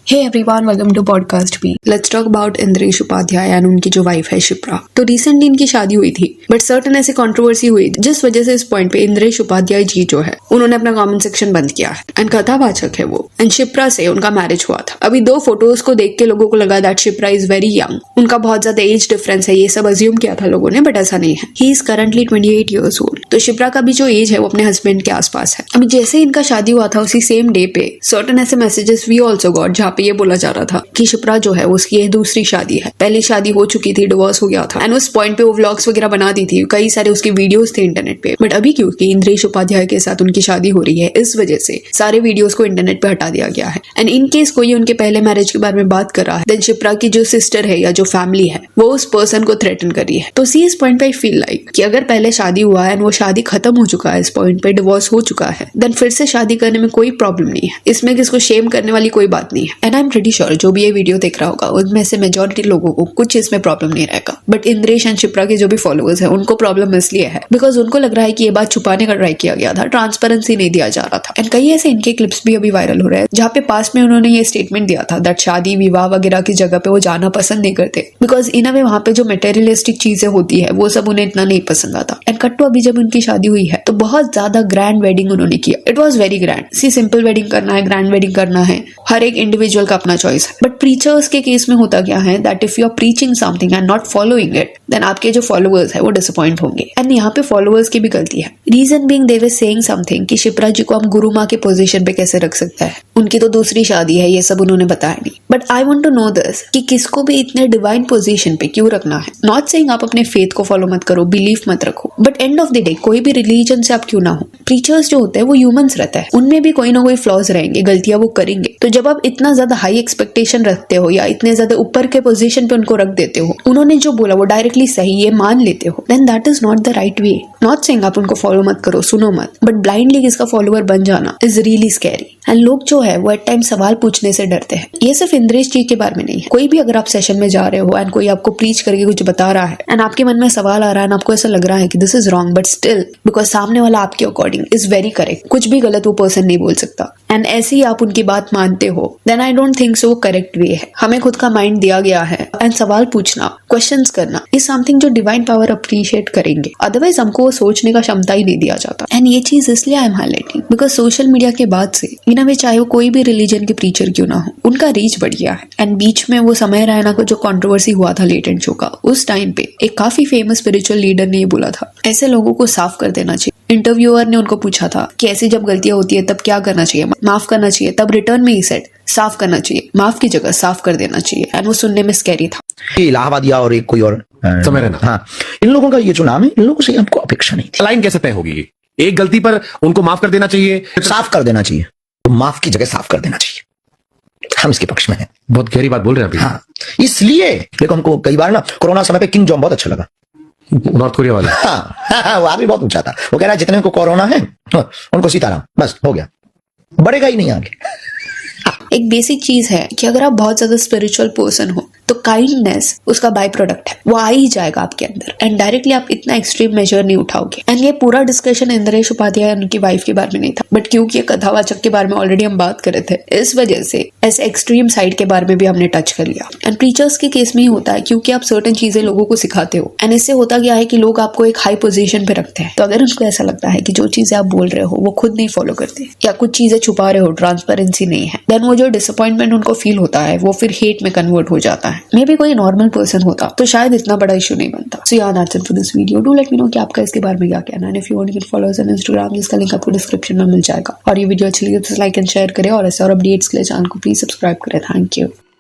Hey everyone, welcome to podcast B. Let's talk about Indresh Upadhyay and उनकी जो wife है शिप्रा। तो रिसेंटली इनकी शादी हुई थी, बट सर्टन ऐसी कंट्रोवर्सी हुई जिस वजह से इस पॉइंट पे इंद्रेश उपाध्याय जी जो है उन्होंने अपना कमेंट सेक्शन बंद किया है। एंड कथावाचक है वो, एंड शिप्रा से उनका मैरिज हुआ था। अभी दो फोटोज को देख के लोगों को लगा that Shipra is very young, उनका बहुत ज्यादा एज डिफरेंस है, ये सब अज्यूम किया था लोगों ने, बट ऐसा नहीं है। He is currently 28 years old। तो शिप्रा का भी जो एज है वो अपने हस्बैंड के आसपास है। अभी जैसे इनका शादी हुआ था उसी सेम डे पे सर्टन ऐसे मैसेजेस वी ऑल्सो गॉट जहाँ पे ये बोला जा रहा था कि शिप्रा जो है उसकी ये दूसरी शादी है, पहली शादी हो चुकी थी, डिवोर्स हो गया था। एंड उस पॉइंट पे वो व्लॉग्स वगैरह बनाती थी, कई सारे उसकी वीडियोस थे इंटरनेट पे। बट अभी क्योंकि इंद्रेश उपाध्याय के साथ उनकी शादी हो रही है, इस वजह से सारे वीडियोस को इंटरनेट पे हटा दिया गया है। एंड इन केस कोई उनके पहले मैरिज के बारे में बात कर रहा है, देन शिप्रा की जो सिस्टर है या जो फैमिली है वो उस पर्सन को थ्रेटन कर रही है। तो सी इस पॉइंट पे आई फील लाइक कि अगर पहले शादी हुआ है एंड वो शादी खत्म हो चुका है, इस पॉइंट पे डिवोर्स हो चुका है, देन फिर से शादी करने में कोई प्रॉब्लम नहीं है। इसमें किसको शेम करने वाली कोई बात नहीं है। And I am pretty sure जो भी ये वीडियो देख रहा होगा उनमें से मेजॉरिटी लोगों को कुछ इसमें प्रॉब्लम नहीं रहेगा। बट इंद्रेश एंड शिप्रा के जो भी फॉलोअर्स है उनको प्रॉब्लम इसलिए है बिकॉज उनको लग रहा है कि ये बात छुपाने का ट्राई किया गया था, ट्रांसपेरेंसी नहीं दिया जा रहा था। एंड कई ऐसे इनके क्लिप्स भी अभी वायरल हो रहे हैं जहाँ पे पास में उन्होंने ये स्टेटमेंट दिया था दैट शादी विवाह वगैरह की जगह पे वो जाना पसंद नहीं करते बिकॉज इन अ वे वहाँ पे जो मटेरियलिस्टिक चीजें होती है वो सब उन्हें इतना नहीं पसंद आता। एंड कट्टू अभी जब उनकी शादी हुई है तो बहुत ज्यादा ग्रैंड वेडिंग उन्होंने किया। It was very grand. See simple wedding करना है, ग्रैंड वेडिंग करना है, हर एक इंडिविजुअल का अपना चॉइस है। बट प्रीचर्स के केस में होता क्या है that if you are preaching something and not following it, then आपके जो फॉलोअर्स है वो डिसअपॉइंट होंगे। एंड यहाँ पे फॉलोअर्स की भी गलती है। Reason being they were saying something कि शिप्रा जी को हम गुरु माँ के पोजीशन पे कैसे रख सकता है, उनकी तो दूसरी शादी है, ये सब उन्होंने बताया नहीं। But I want to know this कि किसको भी इतने डिवाइन पोजीशन पे क्यों रखना है। नॉट सेइंग आप अपने फेथ को फॉलो मत करो, बिलीफ मत रखो, but end of the day कोई भी रिलीजन से आप क्यों ना हो, प्रीचर्स जो होते हैं वो ह्यूमंस रहता है, उनमें भी कोई ना कोई फ्लॉज रहेंगे, गलतियां वो करेंगे। तो जब आप इतना ज्यादा हाई एक्सपेक्टेशन रखते हो या इतने ज्यादा ऊपर के पोजीशन पे उनको रख देते हो, उन्होंने जो बोला वो डायरेक्टली सही ये मान लेते हो, then that is not the right way. Not saying आप उनको फॉलो मत करो, सुनो मत, बट ब्लाइंडली किसका फॉलोअर बन जाना इज रियली स्कैरी। एंड लोग जो है वो एट टाइम सवाल पूछने से डरते हैं। ये सिर्फ इंद्रेश जी के बारे में नहीं है, कोई भी अगर आप सेशन में जा रहे हो एंड कोई आपको प्रीच करके कुछ बता रहा है एंड आपके मन में सवाल आ रहा है एंड आपको ऐसा लग रहा है कि this is wrong, but still because सामने वाला आपके अकॉर्डिंग इज वेरी करेक्ट, कुछ भी गलत वो पर्सन नहीं बोल सकता, एंड ऐसे ही आप उनकी बात मानते हो, then I don't think so correct way है। हमें खुद का माइंड दिया गया है एंड सवाल पूछना, क्वेश्चंस करना इज समथिंग जो डिवाइन पावर अप्रिशिएट करेंगे, अदरवाइज हमको वो सोचने का क्षमता ही नहीं दिया जाता। एंड ये चीज इसलिए I am highlighting because social media के बाद से इन अ वे चाहे वो कोई भी रिलीजन के प्रीचर क्यों ना हो, उनका रीच बढ़ गया है। एंड बीच में वो समय रैना को जो कंट्रोवर्सी हुआ था लेटेंट शो का, उस टाइम पे एक काफी फेमस स्पिरिचुअल लीडर ने ये बोला था ऐसे लोगों को साफ कर देना चाहिए। इंटरव्यूअर ने उनको पूछा था कि ऐसी जब गलतियां होती है तब क्या करना चाहिए, माफ करना चाहिए, तब रिटर्न में ही सेट साफ करना चाहिए, माफ की जगह साफ कर देना चाहिए। एंड वो सुनने में स्कैरी था। इलाहाबादिया और एक कोई और समय रहना, हाँ, इन लोगों का ये जो नाम है, इन लोगों से हमको अपेक्षा नहीं थी। लाइन कैसे तय होगी? एक गलती पर उनको माफ कर देना चाहिए, साफ कर देना चाहिए, तो माफ की जगह साफ कर देना चाहिए। हम इसके पक्ष में हैं। बहुत गहरी बात बोल रहे हैं अभी। हाँ, इसलिए देखो हमको कई बार ना कोरोना समय पे किंग जॉन बहुत अच्छा लगा, नॉर्थ कोरिया वाला। हाँ, वो आदमी बहुत ऊंचा था। वो कह रहा है जितने को कोरोना है उनको सीताराम, बस हो गया, बढ़ेगा ही नहीं आगे। एक बेसिक चीज है कि अगर आप बहुत ज्यादा स्पिरिचुअल पर्सन हो तो काइंडनेस उसका बाय प्रोडक्ट है, वो आ ही जाएगा आपके अंदर, एंड डायरेक्टली आप इतना एक्सट्रीम मेजर नहीं उठाओगे। एंड ये पूरा डिस्कशन इंद्रेश उपाध्याय उनकी वाइफ के बारे में नहीं था, बट क्योंकि ये कथावाचक के बारे में ऑलरेडी हम बात कर रहे थे, इस वजह से ऐसे एक्सट्रीम साइड के बारे में भी हमने टच कर लिया। एंड प्रीचर्स के केस में ही होता है क्योंकि आप सर्टेन चीजें लोगों को सिखाते हो, एंड इससे होता क्या है कि लोग आपको एक हाई पोजीशन पे रखते हैं। तो अगर उनको ऐसा लगता है कि जो चीजें आप बोल रहे हो वो खुद नहीं फॉलो करते या कुछ चीजें छुपा रहे हो, ट्रांसपेरेंसी नहीं है, देन वो जो डिसअपॉइंटमेंट उनको फील होता है वो फिर हेट में कन्वर्ट हो जाता है। मे बी कोई नॉर्मल पर्सन होता तो शायद इतना बड़ा इशू नहीं बनता। सो यार that's it for this video. Do let me know कि आपका इसके बारे में क्या कहना है। If you want to follow us on Instagram, जिसका लिंक आपको डिस्क्रिप्शन में मिल जाएगा। और ये वीडियो अच्छी लगी तो लाइक एंड शेयर करें, और ऐसे और अपडेट्स के लिए चैनल को प्लीज सब्सक्राइब करें। Thank you.